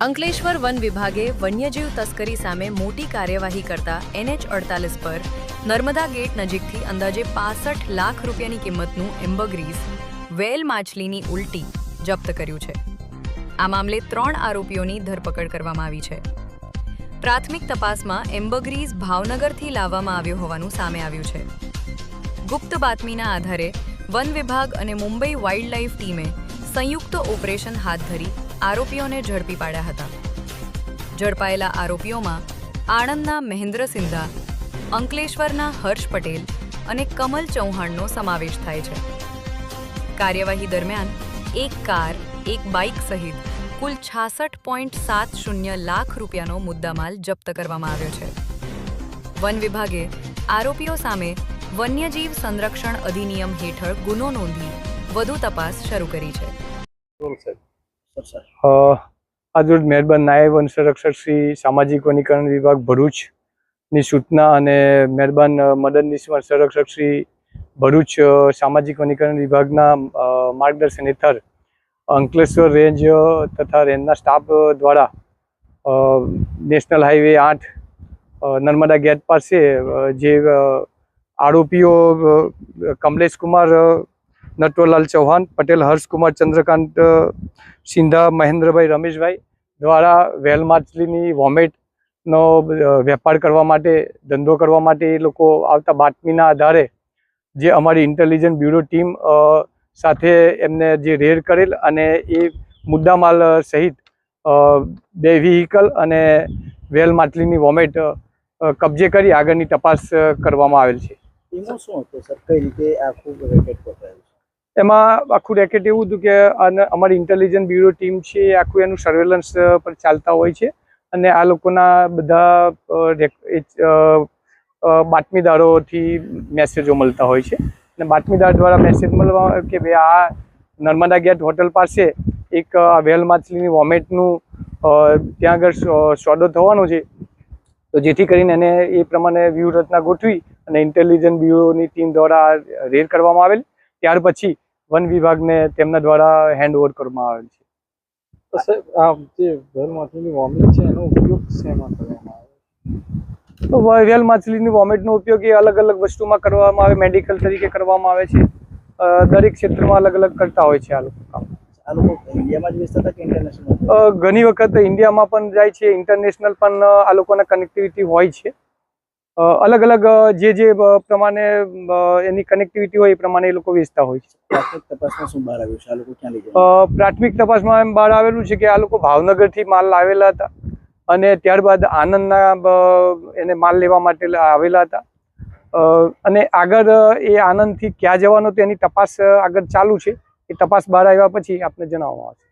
Ankleshwar one વિભાગે વન્યજીવ તસ્કરી સામે મોટી કાર્યવાહી કરતા NH48 પર નર્મદા ગેટ નજીકથી અંદાજે 65 લાખ રૂપિયાની કિંમતનું એમ્બરગ્રીસ વેલ માછલીની ઉલટી જપ્ત કર્યું છે। આ મામલે 3 આરોપીઓની ધરપકડ કરવામાં આવી છે। પ્રાથમિક તપાસમાં એમ્બરગ્રીસ ભાવનગરથી લાવવામાં આવ્યો હોવાનું સામે આવ્યું છે। ગુપ્ત બાતમીના આધારે વન વિભાગ અને મુંબઈ વાઇલ્ડલાઇફ ટીમે સંયુક્ત ઓપરેશન હાથ ધરી આરોપીઓને ઝડપી પાડ્યા હતા। ઝડપાયેલા આરોપીઓમાં આણંદના મહેન્દ્ર સિંધા, અંકલેશ્વરના હર્ષ પટેલ અને કમલ ચૌહાણનો સમાવેશ થાય છે। કાર્યવાહી દરમિયાન એક કાર, એક બાઇક સહિત કુલ 66.70 લાખ રૂપિયાનો મુદ્દામાલ જપ્ત કરવામાં આવ્યો છે। વન વિભાગે આરોપીઓ સામે વન્યજીવ સંરક્ષણ અધિનિયમ હેઠળ ગુનો નોંધી વધુ તપાસ શરૂ કરી છે। આજરોજ મહેરબાન નાયબ વન સંરક્ષક શ્રી સામાજિક વનીકરણ વિભાગ ભરૂચની સૂચના અને મહેરબાન મદદનીશ વન સંરક્ષક શ્રી ભરૂચ સામાજિક વનીકરણ વિભાગના માર્ગદર્શન હેઠળ અંકલેશ્વર રેન્જ તથા રેન્જના સ્ટાફ દ્વારા નેશનલ હાઈવે 8 નર્મદા ગેટ પાસે જે આરોપીઓ કમલેશ કુમાર નટવરલાલ ચૌહાણ, પટેલ હર્ષકુમાર ચંદ્રકાંત સિંધા, મહેન્દ્રભાઈ રમેશભાઈ દ્વારા વેલ માછલીની વોમેટનો વેપાર કરવા માટે, ધંધો કરવા માટે એ લોકો આવતા બાતમીના આધારે જે અમારી ઇન્ટેલિજન્સ બ્યુરો ટીમ સાથે એમને જે રેડ કરેલ અને એ મુદ્દામાલ સહિત 2 વ્હીકલ અને વેલ માછલીની વોમેટ કબજે કરી આગળની તપાસ કરવામાં આવેલ છે। એમાં શું હતું સર, કઈ રીતે આખું રેકેટ પકડાયું? એમાં આખું રેકેટ એવું હતું કે અમારી ઇન્ટેલિજન્સ બ્યુરો ટીમ છે એ આખું એનું સર્વેલન્સ પર ચાલતા હોય છે અને આ લોકોના બધા બાતમીદારોથી મેસેજો મળતા હોય છે અને બાતમીદાર દ્વારા મેસેજ મળવા કે ભાઈ આ નર્મદા ગેટ હોટલ પાસે એક વેલ માછલીની વોમેટનું ત્યાં આગળ સોદો થવાનો છે, તો જેથી કરીને એને એ પ્રમાણે વ્યૂહરચના ગોઠવી અને ઇન્ટેલિજન્સ બ્યુરોની ટીમ દ્વારા રેડ કરવામાં આવેલ। ત્યાર પછી વન વિભાગને તેમના દ્વારા હેન્ડઓવર કરવામાં આવેલ છે। તો સર, આ જે વેલ માછલીની વોમેટ છે એનો ઉપયોગ શેમાં કરવામાં આવે? તો વેલ માછલીની વોમેટનો ઉપયોગ એ અલગ અલગ વસ્તુમાં કરવામાં આવે, મેડિકલ તરીકે કરવામાં આવે છે। દરેક ક્ષેત્રમાં અલગ અલગ કરતા હોય છે આ લોકો કામ। આ લોકો ઇન્ડિયામાં જ વેચતા હતા કે ઇન્ટરનેશનલ? ઘણી વખત ઇન્ડિયામાં પણ જાય છે, ઇન્ટરનેશનલ પણ આ લોકોના કનેક્ટિવિટી હોય છે। અલગ અલગ જે પ્રમાણે એની કનેક્ટિવિટી હોય એ પ્રમાણે એ લોકો વેચતા હોય છે। પ્રાથમિક તપાસમાં શું બહાર આવ્યું છે? આ લોકો ક્યાં લઈ ગયા? પ્રાથમિક તપાસમાં એમ બહાર આવેલું છે કે આ લોકો ભાવનગરથી માલ લાવેલા હતા અને ત્યારબાદ આનંદના એને માલ લેવા માટે આવેલા હતા અને આગળ એ આનંદથી ક્યાં જવાનો તો એની તપાસ આગળ ચાલુ છે। એ તપાસ બહાર આવ્યા પછી આપને જણાવવામાં આવશે।